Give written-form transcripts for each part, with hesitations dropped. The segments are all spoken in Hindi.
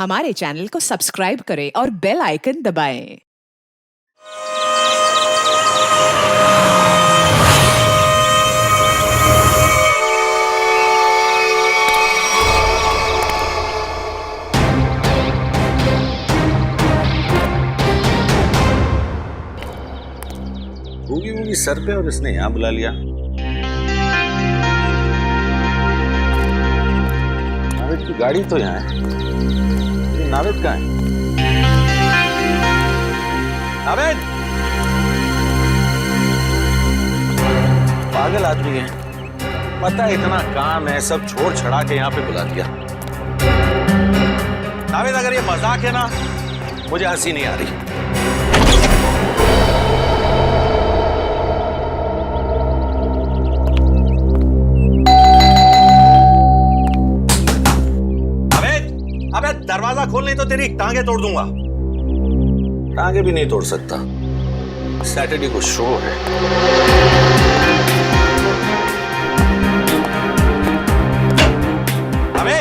हमारे चैनल को सब्सक्राइब करें और बेल आइकन दबाएं। होगी होगी सर पे और इसने यहाँ बुला लिया। नावेद की गाड़ी तो यहाँ है, लेकिन नावेद कहाँ है? नावेद! पागल आदमी है, पता है इतना काम है, सब छोड़ छड़ा के यहाँ पे बुला दिया। नावेद, अगर ये मजाक है ना, मुझे हंसी नहीं आ रही। अबे दरवाजा खोल, नहीं तो तेरी टांगे तोड़ दूंगा। टांगे भी नहीं तोड़ सकता, सैटरडे को शो है। अबे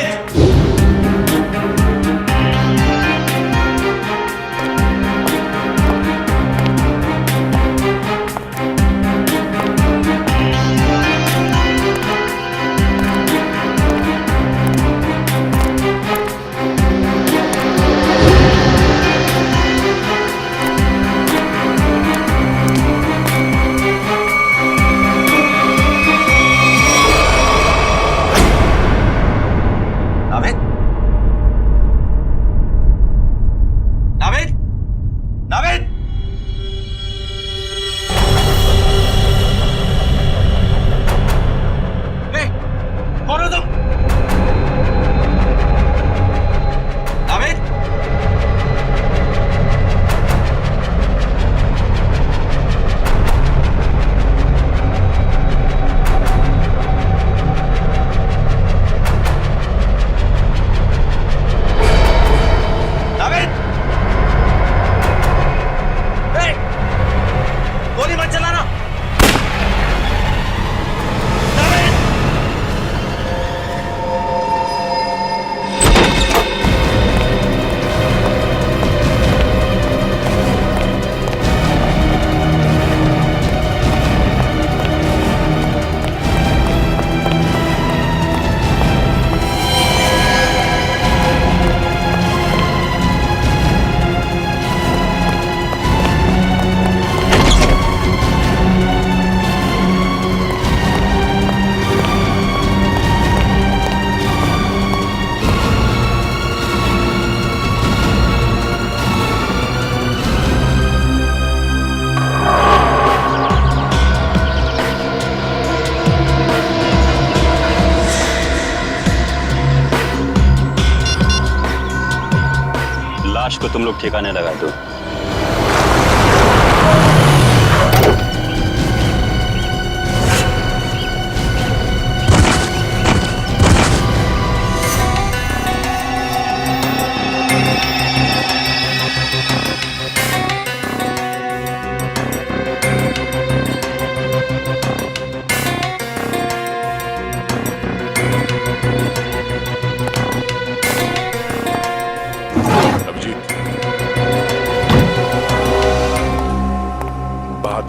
लाश को तुम लोग ठिकाने लगा दो।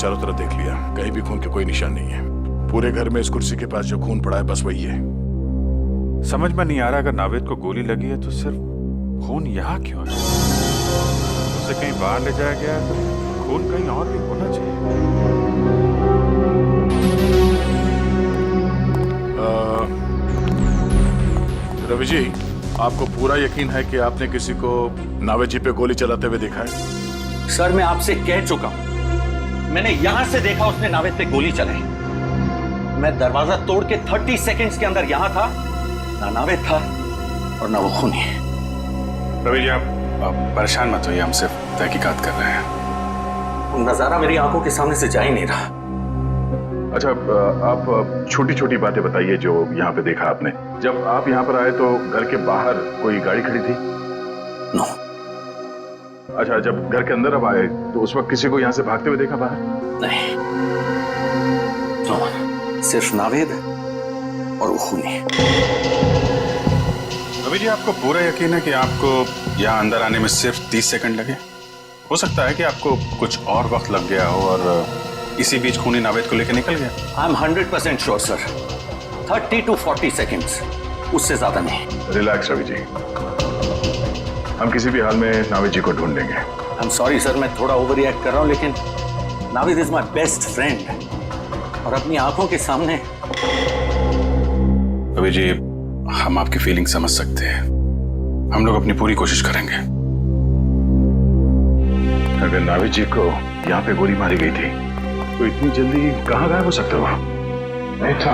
चारों तरफ देख लिया, कहीं भी खून के कोई निशान नहीं है। पूरे घर में इस कुर्सी के पास जो खून पड़ा है बस वही है। समझ में नहीं आ रहा, अगर नावेद को गोली लगी है तो सिर्फ खून यहाँ क्यों है? उसे कहीं बाहर ले जाया गया है तो खून कहीं और भी होना चाहिए। रवि जी, आपको पूरा यकीन है कि आपने किसी को नावेद जी पे गोली चलाते हुए देखा है? सर, मैं आपसे कह चुका हूं, मैंने यहां से देखा उसने नावेद पे गोली चलाई। मैं दरवाजा तोड़ के 30 सेकंड्स के अंदर यहां था, ना नावेद था और ना वो खूनी। रवि जी, आप परेशान मत होइए, हम सिर्फ तहकीकात कर रहे हैं। वो नजारा मेरी आंखों के सामने से जा ही नहीं रहा। अच्छा, आप छोटी छोटी बातें बताइए जो यहाँ पे देखा आपने। जब आप यहाँ पर आए तो घर के बाहर कोई गाड़ी खड़ी थी? नो। अच्छा, जब घर के अंदर अब आए तो उस वक्त किसी को यहाँ से भागते हुए देखा बाहर? नहीं, सिर्फ नावेद और वो खूनी। रवि जी, आपको पूरा यकीन है कि आपको यहाँ अंदर आने में सिर्फ 30 सेकंड लगे? हो सकता है कि आपको कुछ और वक्त लग गया हो और इसी बीच खूनी नावेद को लेकर निकल गया। I am 100% sure sir, 30 to 40 seconds, उससे ज्यादा नहीं। रिलैक्स रवि जी, हम किसी भी हाल में नावेद जी को ढूंढेंगे। आई एम सॉरी सर, मैं थोड़ा ओवर रिएक्ट कर रहा हूं, लेकिन Naved is my best friend और अपनी आंखों के सामने। रवि जी, हम आपकी फीलिंग समझ सकते हैं, हम लोग अपनी पूरी कोशिश करेंगे। अगर नावेद जी को यहाँ पे गोली मारी गई थी तो इतनी जल्दी कहाँ गायब हो सकते हो? नहीं था,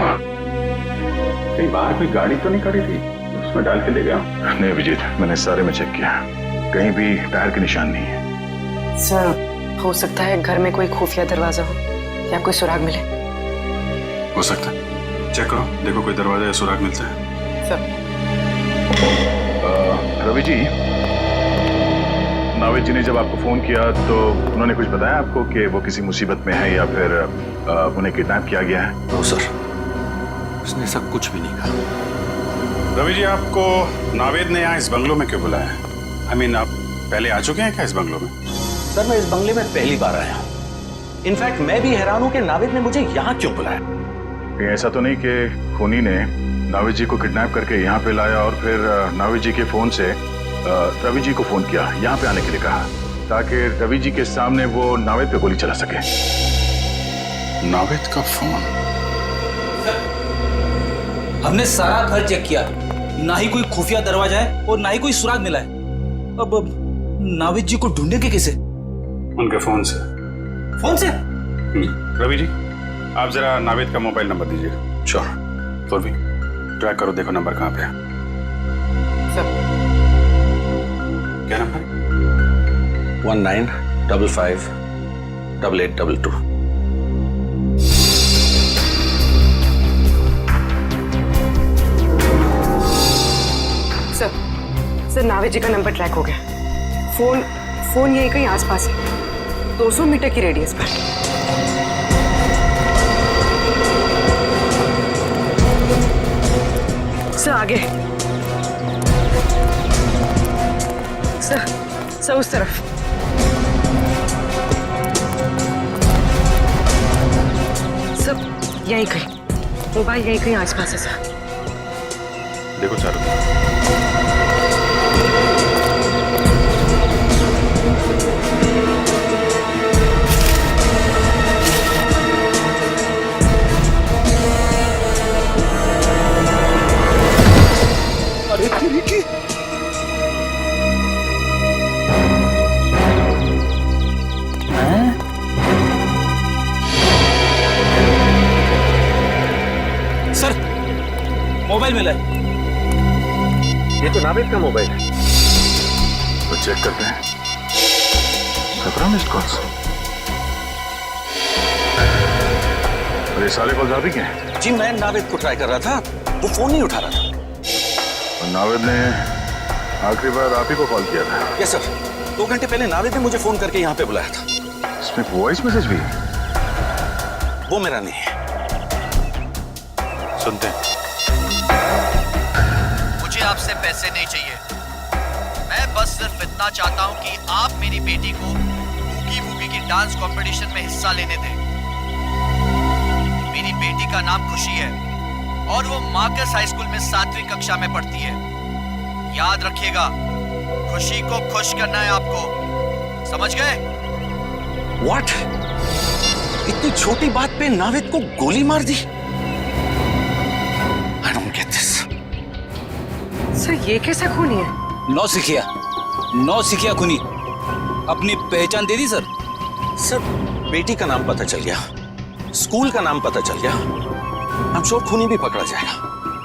कहीं बाहर कोई गाड़ी तो नहीं खड़ी थी उसमें डाल के ले गया? नहीं अभिजीत, मैंने सारे में चेक किया, कहीं भी टायर के निशान नहीं है। सर, हो सकता है घर में कोई खुफिया दरवाजा हो या कोई सुराग मिले। हो सकता है, चेक करो, देखो कोई दरवाजा या सुराग मिलता है। सर, रवि जी, नावेद जी ने जब आपको फोन किया तो उन्होंने कुछ बताया आपको कि वो किसी मुसीबत में है या फिर उन्हें किडनैप किया गया है? नो सर, उसने सब कुछ भी नहीं कहा। रवि जी, आपको नावेद ने यहाँ इस बंगलो में क्यों बुलाया है? I mean, आप पहले आ चुके हैं क्या इस बंगलो में? सर, मैं इस बंगले में पहली बार आया हूं। इनफैक्ट मैं भी हैरान हूं कि नावेद ने मुझे यहाँ क्यों बुलाया। कहीं ऐसा तो नहीं कि खूनी ने नावेद जी को किडनैप करके यहाँ पे लाया और फिर नावेद जी के फोन से रवि जी को फोन किया, यहाँ पे आने के लिए कहा, ताकि रवि जी के सामने वो नावेद पे गोली चला सके? नावेद का फोन? हमने सारा घर चेक किया, ना ही कोई खुफिया दरवाजा है और ना ही कोई सुराग मिला है। अब नावेद जी को ढूंढेंगे कैसे? उनके फोन से। फोन से? रवि जी, आप जरा नावेद का मोबाइल नंबर दीजिए। श्योर। तो भी ट्रैक करो, देखो नंबर कहाँ पे है। सर, क्या नंबर? 1955 8822। सर, नावेद जी का नंबर ट्रैक हो गया। फोन यही कहीं आसपास है, 200 मीटर की रेडियस पर। सर, आगे। सर, उस तरफ। सर, यही कहीं, मोबाइल यही कहीं आसपास है सर। देखो चारों तरफ। अरे तेरी की! सर, मोबाइल मिला है। ये तो नावेद का मोबाइल है। तो चेक करते हैं। 17 मिस्ड कॉल्स। और ये सारे कॉल्स आप ही के हैं? जी, मैं नावेद को ट्राई कर रहा था, वो फोन नहीं उठा रहा था। और नावेद ने आखिरी बार आप ही को कॉल किया था? यस सर, 2 घंटे पहले नावेद ने मुझे फोन करके यहाँ पे बुलाया था। इसमें वॉइस मैसेज भी? वो मेरा नहीं है। सुनते हैं। मुझे आपसे पैसे नहीं चाहिए, मैं बस सिर्फ इतना चाहता हूं कि आप मेरी बेटी को बूगी बूगी की डांस कंपटीशन में हिस्सा लेने दें। मेरी बेटी का नाम खुशी है और वो मार्कस हाई स्कूल में 7वीं कक्षा में पढ़ती है। याद रखिएगा, खुशी को खुश करना है आपको, समझ गए? What? इतनी छोटी बात पे नावेद को गोली मार दी? I don't get this. Sir, ये कैसा खूनी है? नौ सिखिया खूनी। अपनी पहचान दे दी सर? सर, बेटी का नाम पता चल गया, स्कूल का नाम पता चल गया, I'm sure खूनी भी पकड़ा जाएगा।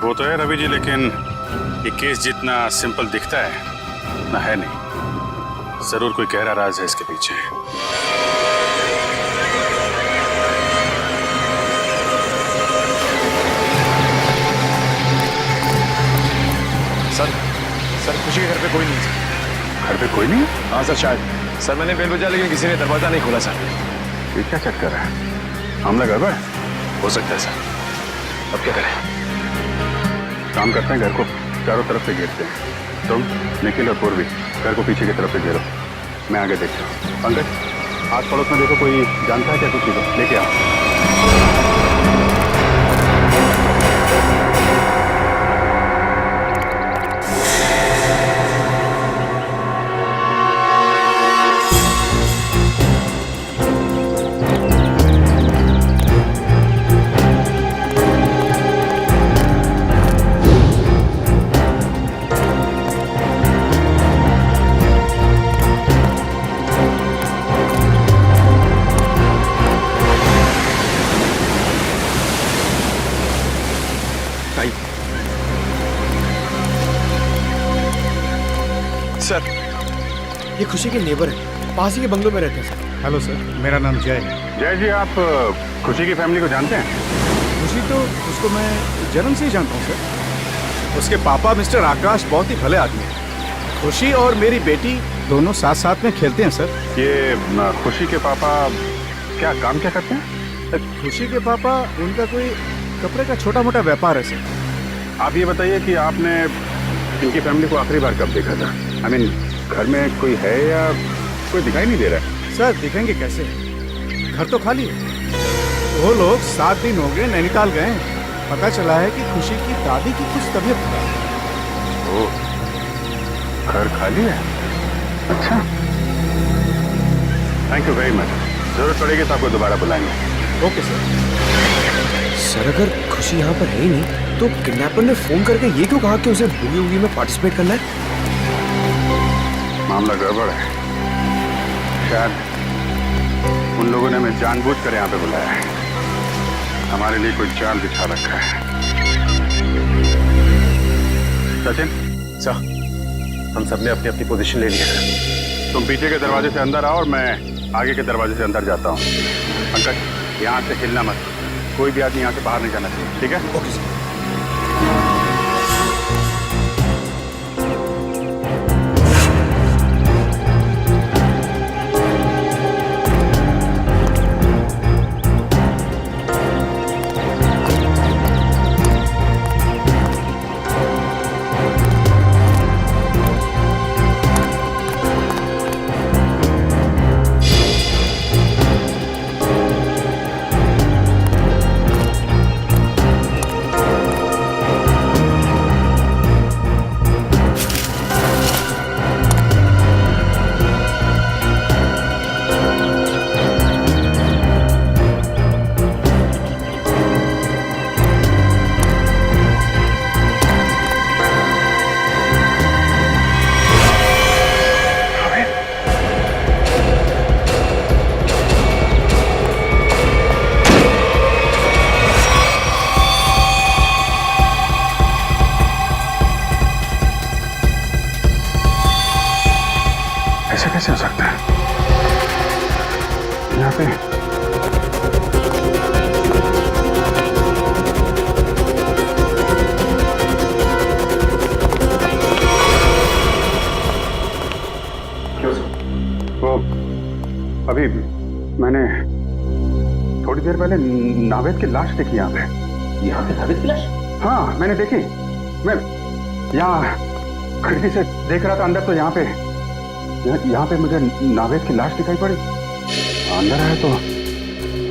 वो तो है रवि जी, लेकिन ये केस जितना सिंपल दिखता है उतना है नहीं। जरूर कोई गहरा राज है इसके पीछे। सर, खुशी के घर पे कोई नहीं है। घर पे कोई नहीं? हाँ सर, शायद। सर, मैंने बेल बजा लेकिन किसी ने दरवाजा नहीं खोला सर। ये क्या चक्कर है? हमला गड़बड़? हो सकता है सर। अब क्या करें? काम करते हैं, घर को चारों तरफ से घेरते हैं। तुम, निखिल और पूर्वी घर को पीछे की तरफ से घेरो, मैं आगे देखता हूँ। पंकज, आस पड़ोस में देखो कोई जानता है क्या कुछ चीज़ें, लेके आओ। सर, ये खुशी के नेबर है, पास ही के बंगलों में रहते हैं सर। हेलो सर, मेरा नाम जय है। जय जी, आप खुशी की फैमिली को जानते हैं? खुशी तो उसको मैं जन्म से ही जानता हूँ सर। उसके पापा मिस्टर आकाश बहुत ही भले आदमी हैं। खुशी और मेरी बेटी दोनों साथ साथ में खेलते हैं सर। ये खुशी के पापा काम क्या करते हैं? खुशी के पापा, उनका कोई कपड़े का छोटा मोटा व्यापार है सर। आप ये बताइए कि आपने इनकी फैमिली को आखिरी बार कब देखा था? आई मीन, घर में कोई है या कोई दिखाई नहीं दे रहा है? सर दिखेंगे कैसे, घर तो खाली है। वो लोग 7 दिन हो गए नैनीताल गए हैं। पता चला है कि खुशी की दादी की कुछ तबीयत खराब है। ओह, घर खाली है? अच्छा, थैंक यू वेरी मच। जरूरत पड़ेगी तो आपको दोबारा बुलाएंगे। Okay sir. सर, अगर खुशी यहाँ पर है ही नहीं तो किडनैपर ने फोन करके ये क्यों कहा कि उसे बूगी वूगी में पार्टिसिपेट करना है? मामला गड़बड़ है। शायद उन लोगों ने हमें जानबूझकर यहाँ पे बुलाया है। हमारे लिए कोई चाल बिछा रखा है। सचिन सर, हम सबने अपनी अपनी पोजीशन ले ली है सर। तुम पीछे के दरवाजे से अंदर आओ और मैं आगे के दरवाजे से अंदर जाता हूँ। पंकज, यहाँ से हिलना मत। कोई भी आदमी यहाँ से बाहर नहीं जाना चाहिए, ठीक है? Okay sir. ऐसा कैसे हो सकता है? यहाँ पे क्यों सर? वो अभी मैंने थोड़ी देर पहले नावेद की लाश देखी यहाँ पे। यहाँ पे नावेद की लाश? हाँ, मैंने देखी। मैं यहाँ खिड़की से देख रहा था अंदर, तो यहाँ पे मुझे नावेद की लाश दिखाई पड़ी। अंदर आया तो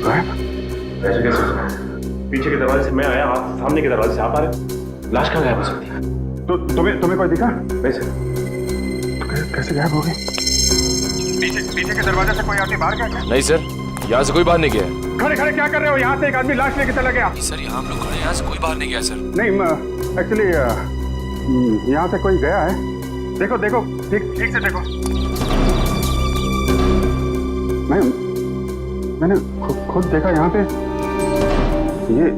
गायब। ऐसे कैसे हो सकता है? पीछे के दरवाजे से मैं आया, आप सामने के दरवाजे से आप आ रहे। लाश कहाँ गायब हो सकती है? तो तुम्हें कोई दिखा? वैसे तो कैसे गायब हो गई? पीछे के दरवाजे से कोई आदमी बाहर गया क्या? नहीं सर, यहाँ से कोई बाहर नहीं गया। खड़े खड़े क्या कर रहे हो? यहाँ से एक आदमी लाश लेके चला गया। सर, यहाँ हम लोग खड़े, यहाँ से कोई बाहर नहीं गया सर। नहीं, एक्चुअली यहाँ से कोई गया है। देखो देखो, ठीक से देखो। मैंने खुद देखा यहाँ पे। ये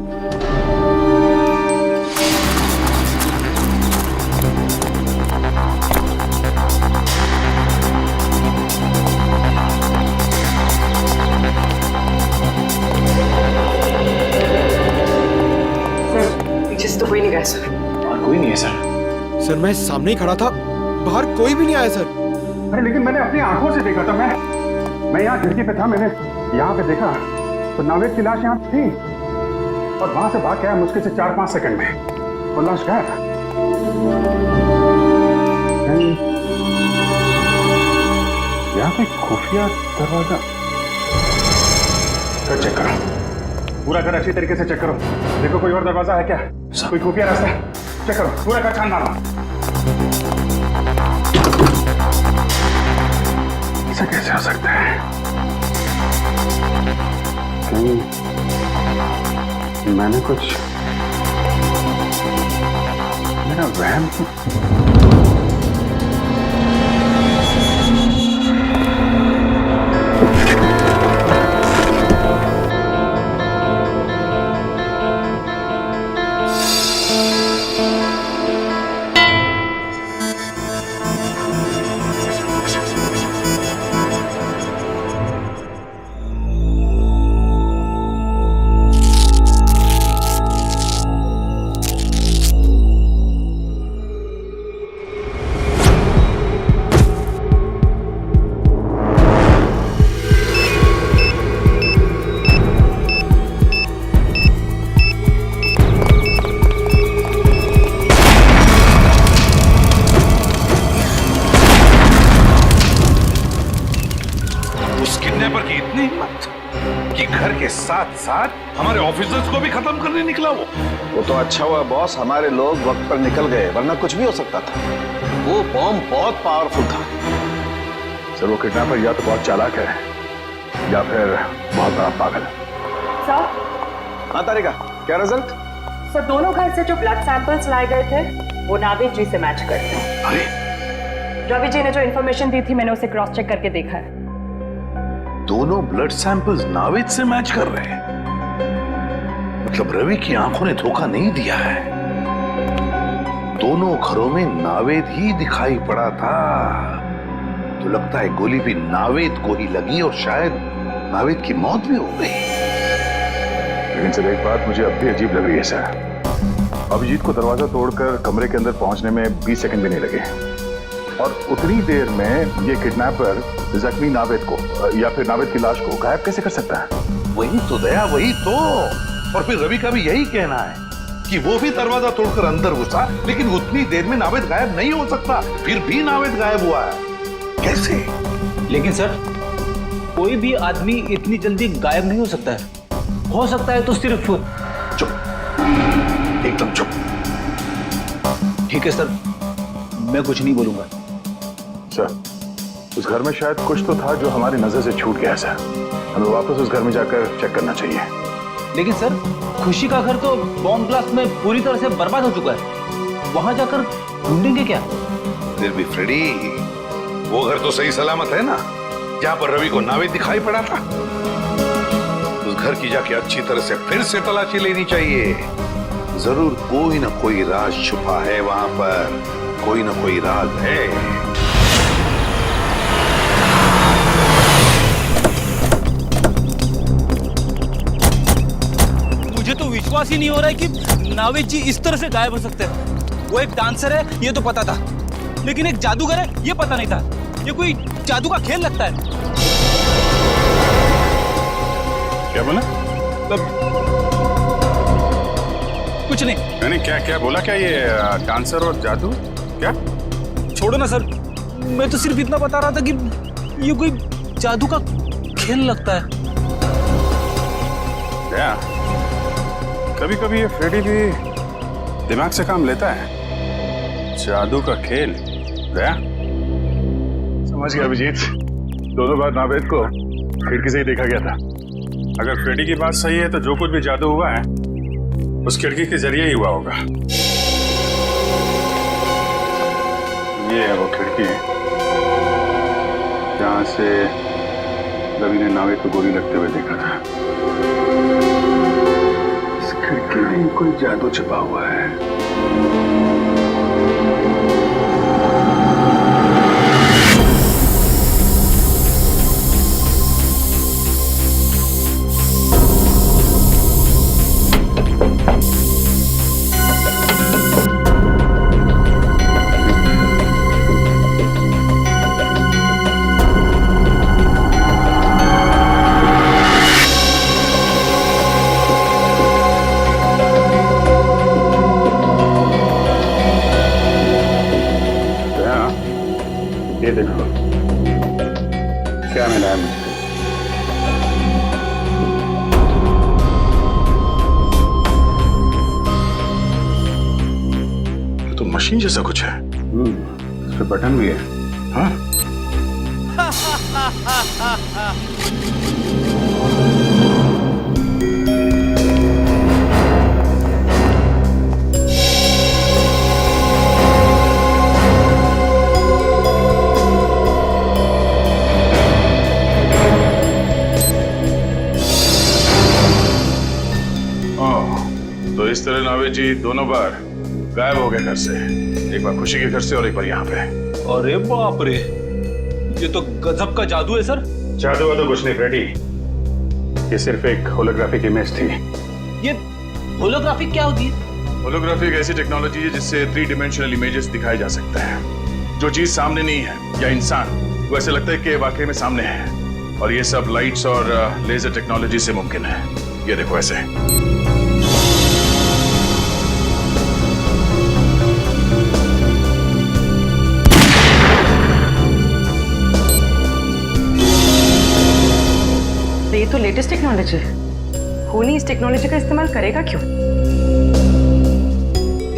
पीछे से तो कोई नहीं गया सर। और कोई नहीं है सर। सर, मैं सामने ही खड़ा था, बाहर कोई भी नहीं आया सर। अरे लेकिन मैंने अपनी आंखों से देखा था। मैं यहाँ खिड़की पे था, मैंने यहाँ पे देखा तो नावेद की लाश यहाँ थी और वहां से भाग गया मुश्किल से 4-5 सेकंड में, और लाश गायब। यहाँ पे खुफिया दरवाजा कर चेक करो, पूरा घर अच्छी तरीके से चेक करो। देखो कोई और दरवाजा है क्या, कोई खुफिया रास्ता है, चेक करो, पूरा घर छान मारो। ऐसा कैसे हो सकता है? कहीं मैंने कुछ मेरा वहम साथ साथ हमारे ऑफिसर्स को भी खत्म करने निकला वो तो अच्छा हुआ बॉस, हमारे लोग वक्त पर निकल गए, वरना कुछ भी हो सकता था। वो बॉम्ब बहुत पावरफुल था। सर वो किडनैपर या तो बहुत चालाक है या फिर बहुत बड़ा पागल। सर? हाँ तारिका, क्या रिजल्ट? सर दोनों घर से जो ब्लड सैंपल्स लाए गए थे वो नावेद जी से मैच करते हैं। अरे रवि जी ने जो इन्फॉर्मेशन दी थी मैंने उसे क्रॉस चेक करके देखा है। दोनों ब्लड सैंपल्स नावेद से मैच कर रहे हैं, मतलब रवि की आंखों ने धोखा नहीं दिया है। दोनों घरों में नावेद ही दिखाई पड़ा था, तो लगता है गोली भी नावेद को ही लगी और शायद नावेद की मौत भी हो गई। लेकिन सर एक बात मुझे अब भी अजीब लग रही है सर, अभिजीत को दरवाजा तोड़कर कमरे के अंदर पहुंचने में 20 सेकंड भी नहीं लगे और उतनी देर में ये किडनैपर जख्मी नावेद को या फिर नावेद की लाश को गायब कैसे कर सकता है? वही तो दया, वही तो। और फिर रवि का भी यही कहना है कि वो भी दरवाजा तोड़कर अंदर घुसा, लेकिन उतनी देर में नावेद गायब नहीं हो सकता, फिर भी नावेद गायब हुआ है, कैसे? लेकिन सर कोई भी आदमी इतनी जल्दी गायब नहीं हो सकता है। हो सकता है तो सिर्फ चुप, एकदम चुप। ठीक है सर, मैं कुछ नहीं बोलूंगा। सर उस घर में शायद कुछ तो था जो हमारी नजर से छूट गया सर, हमें वापस उस घर में जाकर चेक करना चाहिए। लेकिन सर खुशी का घर तो बॉम्ब ब्लास्ट में पूरी तरह से बर्बाद हो चुका है, वहां जाकर ढूंढेंगे क्या? फिर भी फ्रेडी, वो घर तो सही सलामत है ना, जहां पर रवि को नावेद दिखाई पड़ा था। उस घर की जाके अच्छी तरह से फिर से तलाशी लेनी चाहिए, जरूर कोई ना कोई राज छुपा है वहां पर, कोई ना कोई राज है। मुझे तो विश्वास ही नहीं हो रहा है कि नावेद जी इस तरह से गायब हो सकते हैं। वो एक डांसर है ये तो पता था, लेकिन एक जादूगर है ये पता नहीं था। ये कोई जादू का खेल लगता है। क्या बोला? कुछ नहीं। नहीं क्या क्या बोला? क्या ये डांसर और जादू? क्या? छोड़ो ना सर, मैं तो सिर्फ इतना बता रहा था कि ये कोई जादू का खेल लगता है। क्या? कभी कभी ये फ्रेडी भी दिमाग से काम लेता है। जादू का खेल गया? समझ गया अभिजीत, दोनों बार नावेद को खिड़की से ही देखा गया था। अगर फ्रेडी की बात सही है तो जो कुछ भी जादू हुआ है उस खिड़की के जरिए ही हुआ होगा। ये है वो खिड़की जहां से रवि ने नावेद को गोली लगते हुए देखा था। इस खिड़की में कोई जादू छिपा हुआ है। ये देखो क्या मिला है मुझे। ये तो मशीन जैसा कुछ है। इस पे बटन भी है। हाँ तो इस तरह नावेद जी दोनों बार गायब हो गए घर से। एक बार खुशी के घर से और एक बार यहाँ पे। अरे बाप रे, ये तो गजब का जादू है सर। जादू वादू कुछ नहीं फ्रेडी, ये सिर्फ एक होलोग्राफिक इमेज थी। ये होलोग्राफिक क्या होती है? होलोग्राफी एक ऐसी टेक्नोलॉजी है जिससे 3 डायमेंशनल इमेजेस दिखाए जा सकते हैं। जो चीज सामने नहीं है या इंसान, वो ऐसे लगता है कि वाकई में सामने है। और ये सब लाइट्स और लेजर टेक्नोलॉजी से मुमकिन है। ये देखो ऐसे। ये तो लेटेस्ट टेक्नोलॉजी है। होनी इस टेक्नोलॉजी का इस्तेमाल करेगा क्यों?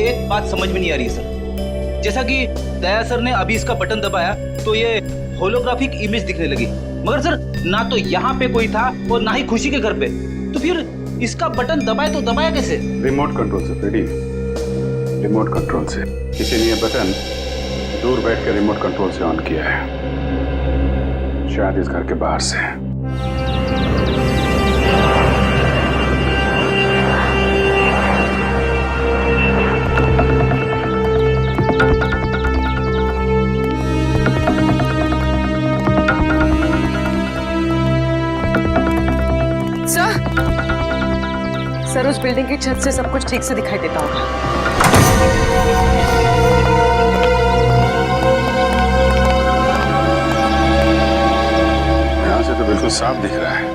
एक बात समझ में नहीं आ रही सर। जैसा कि दया सर ने अभी इसका बटन दबाया तो ये होलोग्राफिक इमेज दिखने लगी, मगर सर ना तो यहाँ पे कोई था और ना ही खुशी के घर पे, तो फिर इसका बटन दबाया तो दबाया कैसे? रिमोट कंट्रोल से फ्रेडी, रिमोट कंट्रोल से। किसी ने ये बटन दूर बैठ के रिमोट कंट्रोल से ऑन किया है, शायद इस घर के बाहर से। सर उस बिल्डिंग की छत से सब कुछ ठीक से दिखाई देता होगा। यहाँ से तो बिल्कुल साफ दिख रहा है।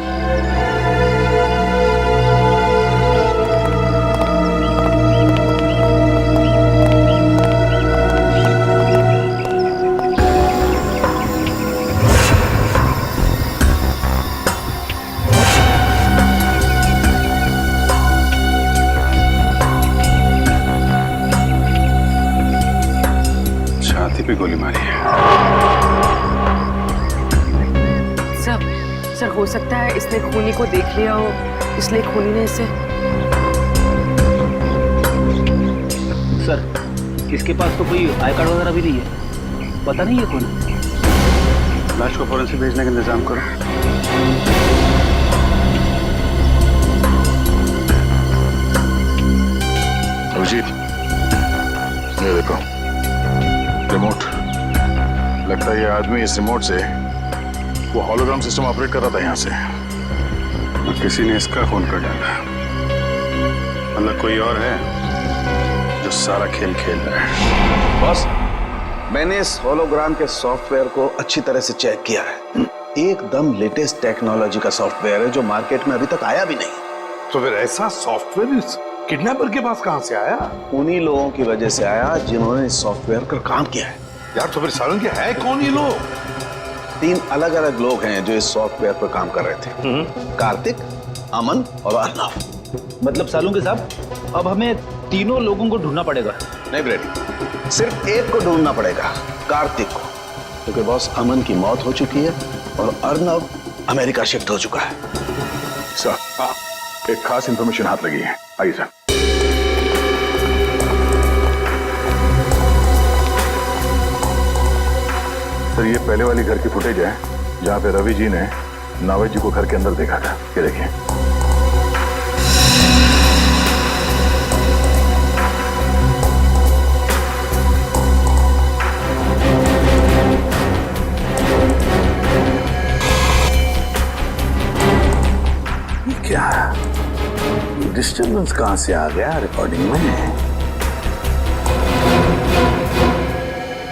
पे गोली मारी है। सर हो सकता है इसने खूनी को देख लिया हो, इसलिए खूनी ने इसे। सर इसके पास तो कोई आई कार्ड वगैरह भी नहीं है, पता नहीं है कौन। लाश को फौरन से भेजने का इंतजाम करो। अभिजीत, ये देखो रिमोट। लगता है ये आदमी इस रिमोट से वो होलोग्राम सिस्टम ऑपरेट कर रहा था यहाँ से, और किसी ने इसका फोन कर डाला। मतलब कोई और है जो सारा खेल खेल रहा है। बॉस, मैंने इस होलोग्राम के सॉफ्टवेयर को अच्छी तरह से चेक किया है। एकदम लेटेस्ट टेक्नोलॉजी का सॉफ्टवेयर है जो मार्केट में अभी तक आया भी नहीं। तो फिर ऐसा सॉफ्टवेयर किडनैपर के पास कहां से आया? उन्हीं लोगों की वजह से आया जिन्होंने इस सॉफ्टवेयर पर काम किया है। यार तो फिर सालों के है कौन ये लोग? 3 अलग-अलग लोग हैं जो इस सॉफ्टवेयर पर काम कर रहे थे। कार्तिक, अमन और अर्नव। मतलब सालू के साहब अब हमें तीनों लोगों को ढूंढना पड़ेगा? नहीं ब्रेडी, सिर्फ एक को ढूंढना पड़ेगा, कार्तिक को, क्योंकि बॉस अमन की मौत हो चुकी है और अर्नव अमेरिका शिफ्ट हो चुका है। सर, एक खास इंफॉर्मेशन हाथ लगी है। आइए सर। सर ये पहले वाली घर की फुटेज है जहां पे रवि जी ने नावेद जी को घर के अंदर देखा था। ये देखिए। क्या डिस्टर्बेंस कहां से आ गया रिकॉर्डिंग में?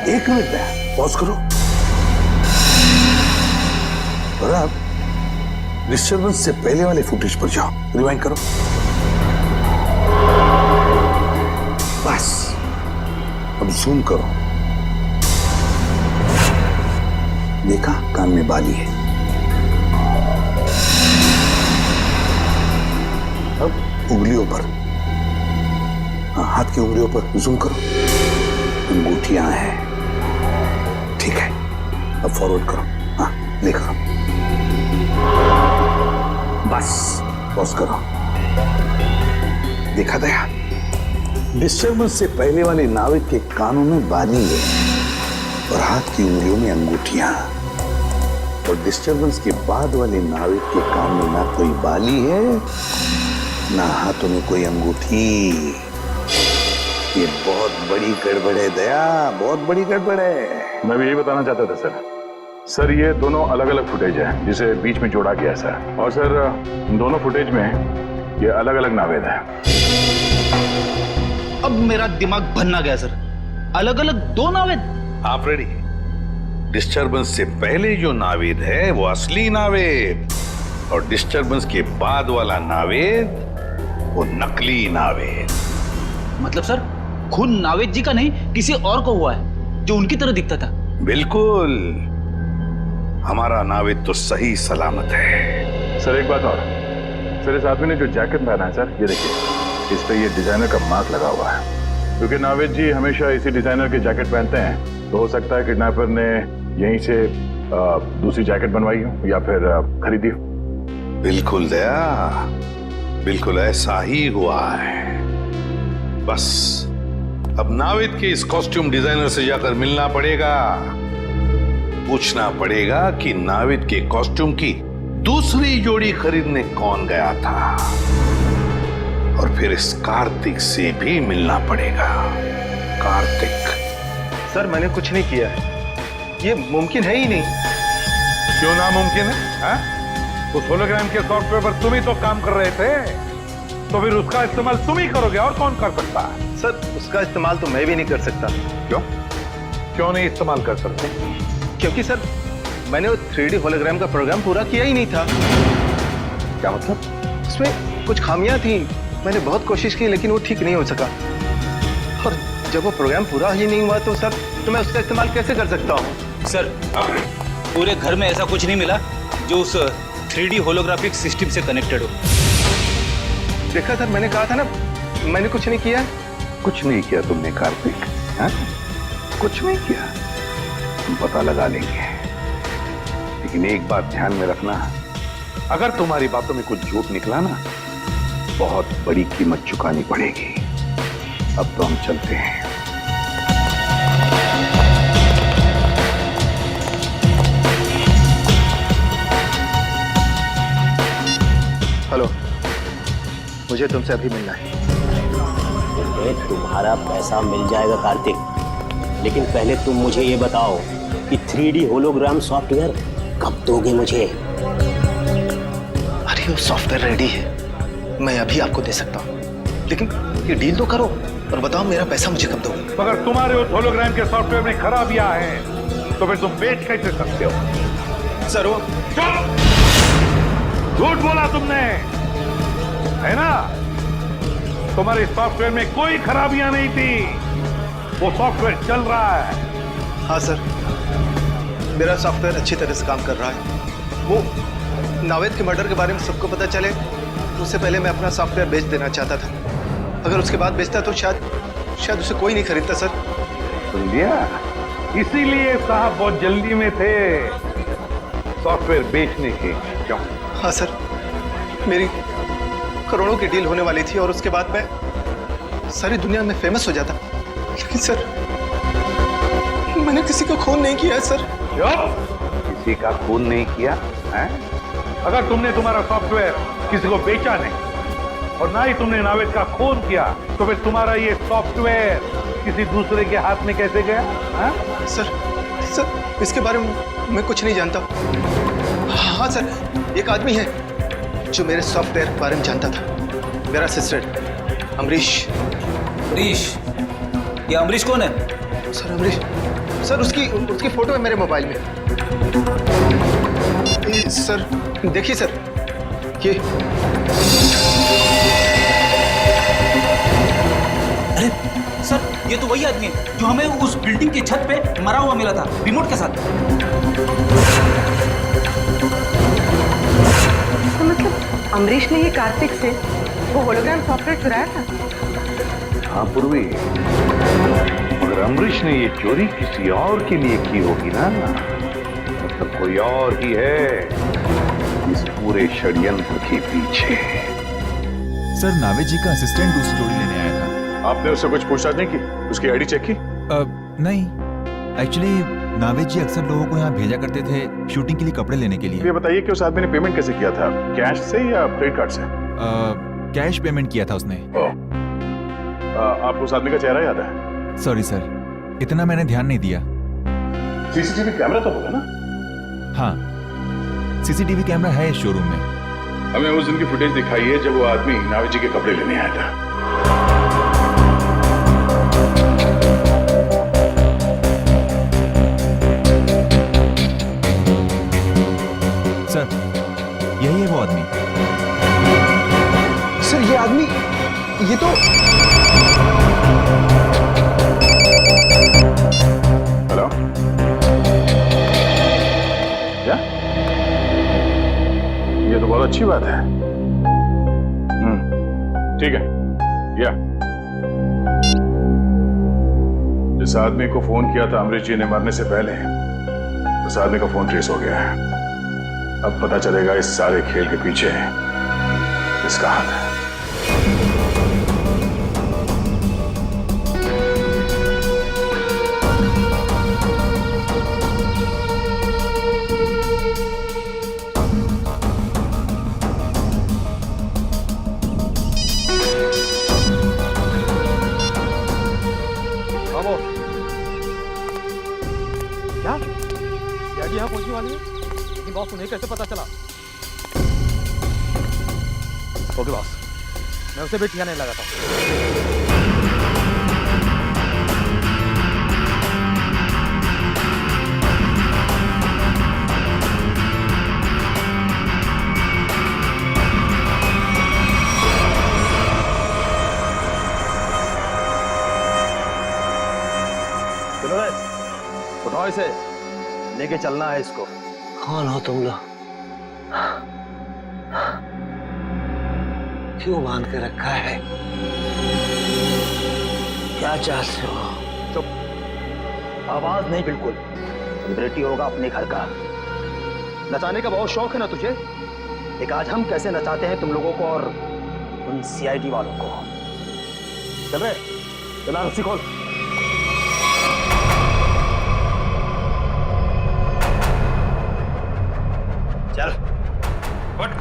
एक मिनट में पॉज करो और अब डिस्टर्बेंस से पहले वाले फुटेज पर जाओ, रिवाइंड करो। बस अब जूम करो। देखा, कान में बाली है। अब उंगलियों पर, हाँ, हाथ की उंगलियों पर जूम करो, अंगूठियां हैं। ठीक है, अब फॉरवर्ड करो। हाँ, देखो, बस पॉज करो। देखा दया, डिस्टर्बेंस से पहले वाले नाविक के कानों में बाली है और हाथ की उंगलियों में अंगूठियां, और डिस्टर्बेंस के बाद वाले नाविक के कान में ना कोई बाली है ना हाथों में कोई अंगूठी। ये बहुत बड़ी गड़बड़ है दया, बहुत बड़ी गड़बड़ है। मैं भी यही बताना चाहता था सर। सर, ये दोनों अलग अलग फुटेज है जिसे बीच में जोड़ा गया सर। और सर, दोनों फुटेज में ये अलग अलग नावेद है। अब मेरा दिमाग भन्ना गया सर। अलग अलग दो नावेद। आप रेडी? डिस्टर्बेंस से पहले जो नावेद है वो असली नावेद, और डिस्टर्बेंस के बाद वाला नावेद वो नकली नावेद। मतलब सर, खून नावेद जी का नहीं, किसी और को हुआ है जो उनकी तरह दिखता था। बिल्कुल, हमारा नावेद तो सही सलामत है। सर, एक बात और, सर इस आदमी ने जो जैकेट पहना है सर, ये देखिए, इस पे ये डिजाइनर का मार्क लगा हुआ है। क्योंकि नावेद जी हमेशा इसी डिजाइनर के जैकेट पहनते हैं, तो हो सकता है किडनैपर ने यहीं से दूसरी जैकेट बनवाई हो या फिर खरीदी हो। बिल्कुल दया, बिल्कुल ऐसा ही हुआ है। बस अब नावेद के इस कॉस्ट्यूम डिजाइनर से जाकर मिलना पड़ेगा, पूछना पड़ेगा कि नावेद के कॉस्ट्यूम की दूसरी जोड़ी खरीदने कौन गया था, और फिर इस कार्तिक से भी मिलना पड़ेगा। कार्तिक। सर, मैंने कुछ नहीं किया है, ये मुमकिन है ही नहीं। क्यों नामुमकिन है? हाँ? उस होलोग्राम के सॉफ्टवेयर पर तुम ही तो काम कर रहे थे, तो फिर उसका इस्तेमाल तुम ही करोगे, और कौन कर सकता है? सर, उसका इस्तेमाल तो मैं भी नहीं कर सकता। क्यों? क्यों नहीं इस्तेमाल कर सकते? क्योंकि सर, मैंने वो 3D होलोग्राम का प्रोग्राम पूरा किया ही नहीं था। क्या मतलब? उसमें कुछ खामियां थी, मैंने बहुत कोशिश की लेकिन वो ठीक नहीं हो सका। और जब वो प्रोग्राम पूरा ही नहीं हुआ तो सर, तो मैं उसका इस्तेमाल कैसे कर सकता हूँ? सर, पूरे घर में ऐसा कुछ नहीं मिला जो उस 3D होलोग्राफिक सिस्टम से कनेक्टेड हो। देखा सर, मैंने कहा था ना, मैंने कुछ नहीं किया। कुछ नहीं किया तुमने कार्तिक, हाँ? कुछ नहीं किया, हम पता लगा लेंगे। लेकिन एक बात ध्यान में रखना, अगर तुम्हारी बातों में कुछ झूठ निकला ना, बहुत बड़ी कीमत चुकानी पड़ेगी। अब तो हम चलते हैं। हेलो, मुझे तुमसे अभी मिलना है। तुम्हारा पैसा मिल जाएगा कार्तिक, लेकिन पहले तुम मुझे ये बताओ कि 3D होलोग्राम सॉफ्टवेयर कब दोगे मुझे? अरे वो सॉफ्टवेयर रेडी है, मैं अभी आपको दे सकता हूँ, लेकिन ये डील तो करो और बताओ मेरा पैसा मुझे कब दोगे? अगर तुम्हारे उस होलोग्राम के सॉफ्टवेयर में खराबियां हैं, तो फिर तुम बेच कैसे सकते हो? सर, वो झूठ बोला तुमने, है ना? तुम्हारे सॉफ्टवेयर में कोई खराबियां नहीं थी, वो सॉफ्टवेयर चल रहा है। हाँ सर, मेरा सॉफ्टवेयर अच्छी तरह से काम कर रहा है। वो नावेद के मर्डर के बारे में सबको पता चले, उससे पहले मैं अपना सॉफ्टवेयर बेच देना चाहता था। अगर उसके बाद बेचता तो शायद उसे कोई नहीं खरीदता सर। सुन लिया? इसीलिए साहब बहुत जल्दी में थे सॉफ्टवेयर बेचने के। क्यों? हाँ सर, मेरी करोड़ों की डील होने वाली थी और उसके बाद मैं सारी दुनिया में फेमस हो जाता। लेकिन सर, मैंने किसी का खून नहीं किया है सर। किसी का खून नहीं किया है? अगर तुमने तुम्हारा सॉफ्टवेयर किसी को बेचा नहीं और ना ही तुमने नावेद का खून किया, तो फिर तुम्हारा ये सॉफ्टवेयर किसी दूसरे के हाथ में कैसे गया? है? सर, इसके बारे में मैं कुछ नहीं जानता। हाँ सर, एक आदमी है जो मेरे सॉफ्टवेयर के बारे में जानता था, मेरा असिस्टेंट अमरीश। अमरीश? ये अमरीश कौन है? सर, अमरीश सर, उसकी फोटो है मेरे मोबाइल में। सर देखिए सर, ये अरे सर, ये तो वही आदमी है जो हमें उस बिल्डिंग की छत पे मरा हुआ मिला था रिमोट के साथ। तो मतलब अमरीश ने ये कार्तिक से वो होलोग्राम सॉफ्टवेयर चुराया था? हाँ पूर्वी, मगर अमरीश ने ये चोरी किसी और के लिए की होगी ना, मतलब कोई और ही है इस पूरे षड्यंत्र के पीछे। सर नावेद जी का असिस्टेंट दूसरी जोड़ी लेने आया था। आपने उससे कुछ पूछताछ नहीं की? उसकी आईडी चेक की? नहीं, एक्चुअली नावेद जी अक्सर लोगों को यहाँ भेजा करते थे शूटिंग के लिए कपड़े लेने के लिए। ये बताइए कि उस आदमी ने पेमेंट कैसे किया था, कैश से या क्रेडिट कार्ड से? कैश पेमेंट किया था उसने। आपको उस आदमी का चेहरा याद है? सॉरी सर, इतना मैंने ध्यान नहीं दिया। सीसीटीवी कैमरा तो होगा ना? हाँ, सीसीटीवी कैमरा है इस शोरूम में। हमें उस दिन की फुटेज दिखाई है जब वो आदमी नावेद जी के कपड़े लेने आया था। सर, यही है वो आदमी। सर ये आदमी, ये तो हेलो, क्या? ये तो बहुत अच्छी बात है। ठीक है, या जिस आदमी को फोन किया था अमरीश जी ने मरने से पहले, उस आदमी का फोन ट्रेस हो गया है। अब पता चलेगा इस सारे खेल के पीछे किसका हाथ है। यहाँ पहुंचने वाली है, लेकिन बॉस उन्हें कैसे पता चला? ओके बॉस, मैं उसे भी ठिकाने लगाता हूँ। उठाओ इसे, लेके चलना है इसको। कौन हो तुम लोग? क्यों बांध के रखा है? क्या चाहते हो? चुप, आवाज नहीं बिल्कुल। सेलिब्रिटी होगा अपने घर का। नचाने का बहुत शौक है ना तुझे? एक आज हम कैसे नचाते हैं तुम लोगों को और उन सीआईडी वालों को। चल रहे, चला रस्सी खोल। चल उठ।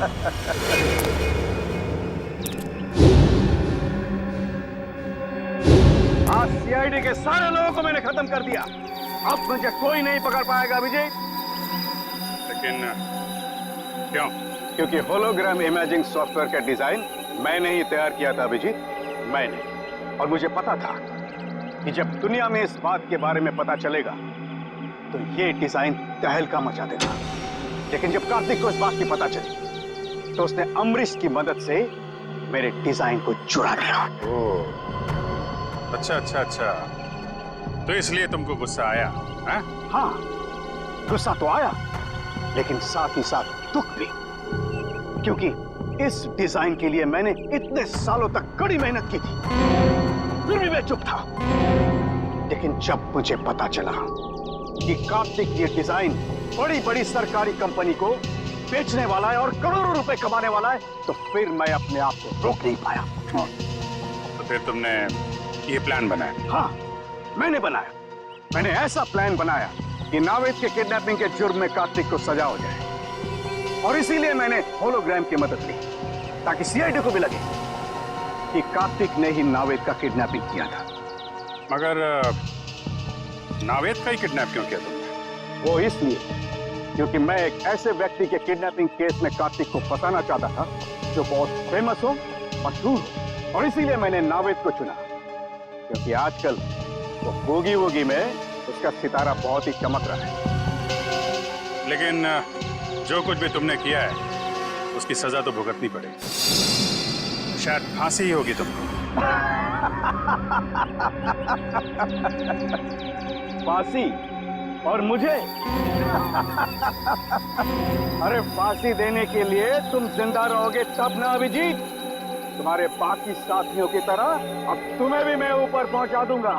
आज सीआईडी के सारे लोगों को मैंने खत्म कर दिया। अब मुझे कोई नहीं पकड़ पाएगा अभिजीत। लेकिन क्यों? क्योंकि होलोग्राम इमेजिंग सॉफ्टवेयर का डिजाइन मैंने ही तैयार किया था अभिजीत, मैंने। और मुझे पता था कि जब दुनिया में इस बात के बारे में पता चलेगा तो ये डिजाइन तहलका मचा देगा। लेकिन जब कार्तिक को इस बात की पता चली तो उसने अमरीश की मदद से मेरे डिजाइन को चुरा लिया। अच्छा अच्छा अच्छा, तो इसलिए तुमको गुस्सा आया? हाँ, गुस्सा तो आया, लेकिन साथ ही साथ दुख भी, क्योंकि इस डिजाइन के लिए मैंने इतने सालों तक कड़ी मेहनत की थी, फिर भी मैं चुप था। लेकिन जब मुझे पता चला कि कार्तिक ये डिजाइन बड़ी बड़ी सरकारी कंपनी को बेचने वाला है और करोड़ों रुपए कमाने वाला है, तो फिर मैं अपने आप को रोक नहीं पाया। तो फिर तुमने ये प्लान बनाया? हाँ, मैंने बनाया। मैंने ऐसा प्लान बनाया कि नावेद के किडनैपिंग के जुर्म में कार्तिक को सजा हो जाए। और इसीलिए मैंने होलोग्राम की मदद ली, ताकि सीआईडी को भी लगे कि कार्तिक ने ही नावेद का किडनैपिंग किया था। मगर नावेद का ही किडनैप क्यों किया तुमने? वो इसलिए क्योंकि मैं एक ऐसे व्यक्ति के किडनैपिंग केस में कार्तिक को फंसाना चाहता था जो बहुत फेमस हो, मशहूर हो। और इसीलिए मैंने नावेद को चुना, क्योंकि आजकल वो बोगी वोगी में उसका सितारा बहुत ही चमक रहा है। लेकिन जो कुछ भी तुमने किया है उसकी सजा तो भुगतनी पड़ेगी। शायद फांसी ही होगी तुमको। फांसी? और मुझे? अरे फांसी देने के लिए तुम जिंदा रहोगे तब ना अभिजीत। तुम्हारे बाकी साथियों की तरह अब तुम्हें भी मैं ऊपर पहुंचा दूंगा।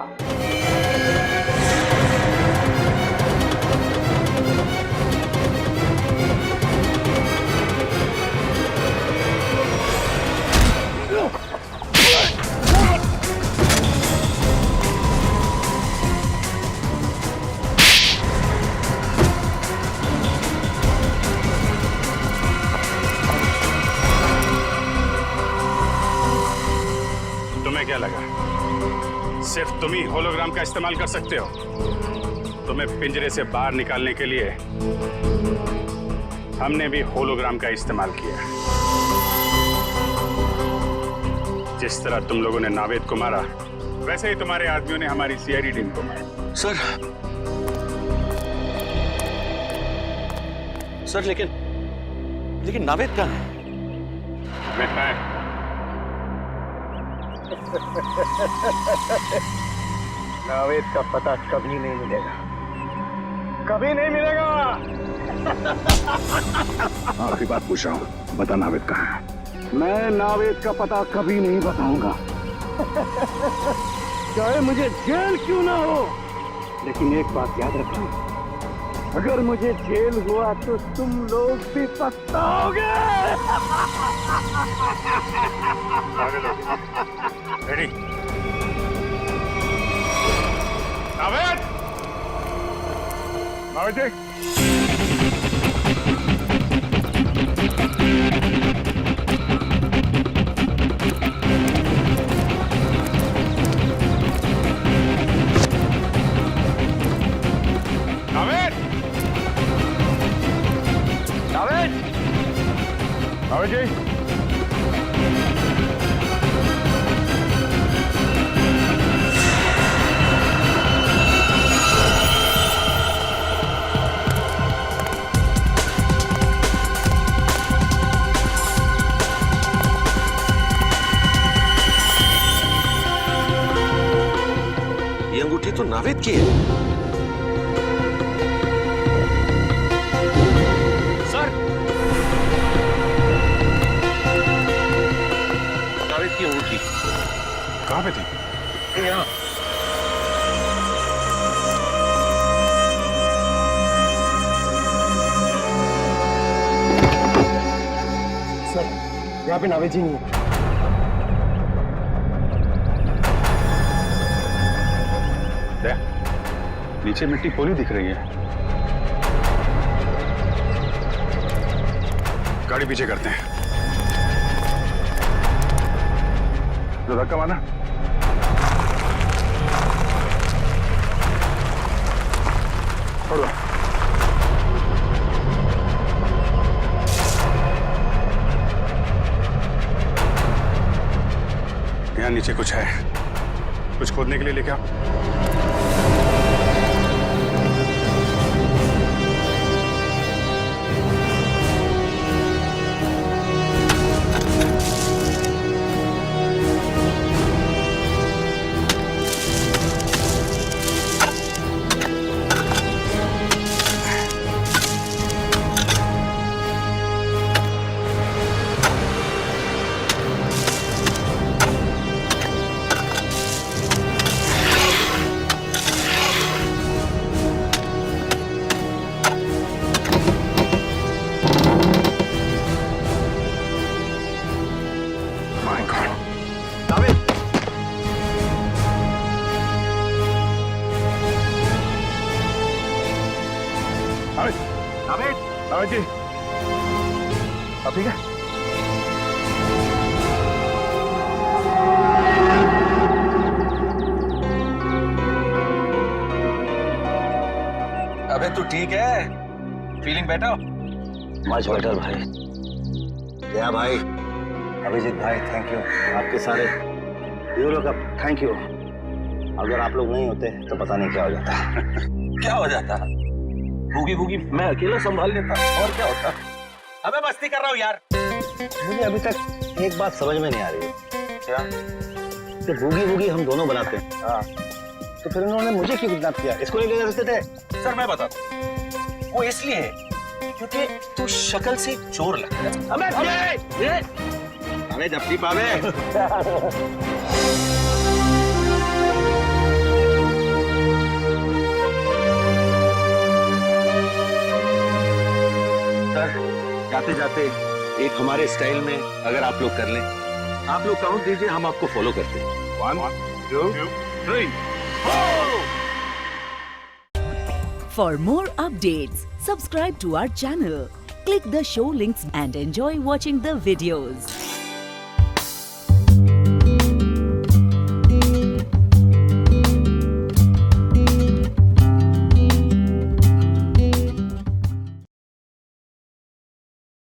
तुम्हें क्या लगा सिर्फ तुम ही होलोग्राम का इस्तेमाल कर सकते हो? तुम्हें पिंजरे से बाहर निकालने के लिए हमने भी होलोग्राम का इस्तेमाल किया। जिस तरह तुम लोगों ने नावेद को मारा, वैसे ही तुम्हारे आदमियों ने हमारी सीआईडी टीम को मारा। सर लेकिन नावेद कहाँ है? नावेद का पता कभी नहीं मिलेगा, कभी नहीं मिलेगा। आखिरी बात पूछ रहा हूँ, बता नावेद कहाँ है? मैं नावेद का पता कभी नहीं बताऊंगा, चाहे मुझे जेल क्यों ना हो। लेकिन एक बात याद रखना, अगर मुझे जेल हुआ तो तुम लोग भी पछताओगे। रेडी? नावेद! नावेद जी! नावेद! नावेद! नावेद जी! ये अंगूठी तो नावेद की है। सर, नावेद की अंगूठी कहाँ पे थी? यहाँ। सर, यहाँ पे नावेद जी नहीं है। नीचे मिट्टी पोली दिख रही है। गाड़ी पीछे करते हैं। जो धक्का मारना। छोड़ो। यहाँ नीचे कुछ है, कुछ खोदने के लिए लेके आओ। नावेद जी, अब ठीक है? अबे तू ठीक है? Feeling better? मच बेटर भाई। क्या भाई? अभिजीत भाई थैंक यू, आपके सारे हीरो का थैंक यू। अगर आप लोग नहीं होते तो पता नहीं क्या हो जाता। क्या हो जाता? भूगी भूगी मैं अकेला संभाल लेता, और क्या होता? अबे मस्ती कर रहा हूँ यार। मुझे अभी तक एक बात समझ में नहीं आ रही है। क्या? कि भूगी भूगी हम दोनों बनाते हैं। हाँ। तो फिर उन्होंने मुझे क्यों किडनैप किया? इसको नहीं ले जा सकते थे? सर मैं बताता हूँ, वो इसलिए क्योंकि तू शक्ल से चोर लगता है। अबे जप्ती पावे। जाते जाते एक हमारे स्टाइल में अगर आप लोग कर लें, आप लोग काउंट दीजिए, हम आपको फॉलो करते हैं। 1 2 3 For more updates, subscribe to our channel, click the show links and enjoy watching the videos.